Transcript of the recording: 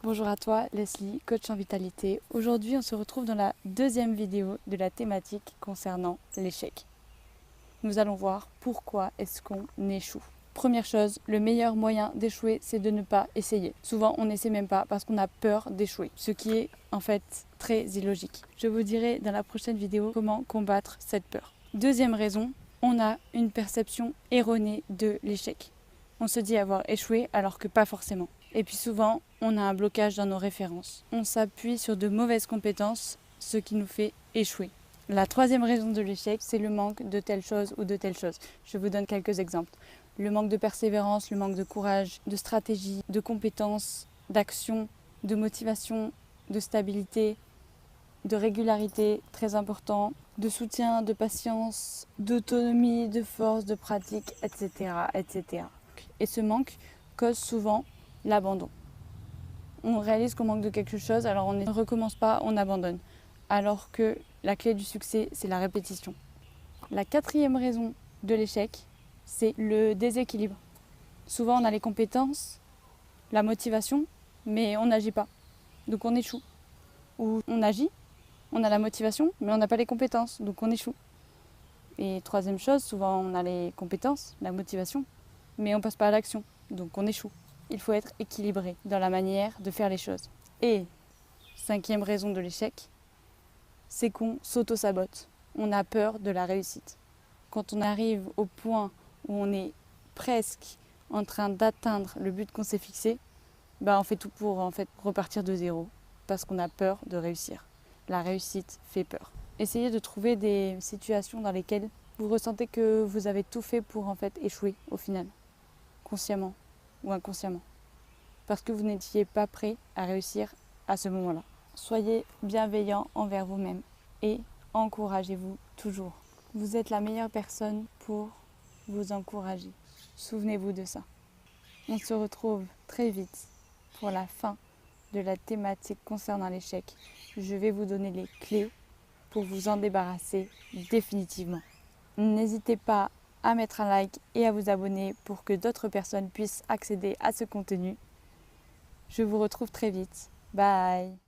Bonjour à toi Leslie, coach en vitalité. Aujourd'hui on se retrouve dans la deuxième vidéo de la thématique concernant l'échec. Nous allons voir pourquoi est-ce qu'on échoue. Première chose, le meilleur moyen d'échouer, c'est de ne pas essayer. Souvent on n'essaie même pas parce qu'on a peur d'échouer, ce qui est en fait très illogique. Je vous dirai dans la prochaine vidéo comment combattre cette peur. Deuxième raison, on a une perception erronée de l'échec. On se dit avoir échoué alors que pas forcément. Et puis souvent, on a un blocage dans nos références. On s'appuie sur de mauvaises compétences, ce qui nous fait échouer. La troisième raison de l'échec, c'est le manque de telle chose ou de telle chose. Je vous donne quelques exemples. Le manque de persévérance, le manque de courage, de stratégie, de compétences, d'action, de motivation, de stabilité, de régularité, très important, de soutien, de patience, d'autonomie, de force, de pratique, etc., etc. Et ce manque cause souvent l'abandon. On réalise qu'on manque de quelque chose, alors on ne recommence pas, on abandonne. Alors que la clé du succès, c'est la répétition. La quatrième raison de l'échec, c'est le déséquilibre. Souvent, on a les compétences, la motivation, mais on n'agit pas. Donc on échoue. Ou on agit, on a la motivation, mais on n'a pas les compétences, donc on échoue. Et troisième chose, souvent on a les compétences, la motivation, mais on passe pas à l'action, donc on échoue. Il faut être équilibré dans la manière de faire les choses. Et cinquième raison de l'échec, c'est qu'on s'auto-sabote. On a peur de la réussite. Quand on arrive au point où on est presque en train d'atteindre le but qu'on s'est fixé, on fait tout pour repartir de zéro, parce qu'on a peur de réussir. La réussite fait peur. Essayez de trouver des situations dans lesquelles vous ressentez que vous avez tout fait pour échouer au final, consciemment ou inconsciemment, parce que vous n'étiez pas prêt à réussir à ce moment-là. Soyez bienveillant envers vous-même et encouragez-vous toujours. Vous êtes la meilleure personne pour vous encourager. Souvenez-vous de ça. On se retrouve très vite pour la fin de la thématique concernant l'échec. Je vais vous donner les clés pour vous en débarrasser définitivement. N'hésitez pas à mettre un like et à vous abonner pour que d'autres personnes puissent accéder à ce contenu. Je vous retrouve très vite. Bye!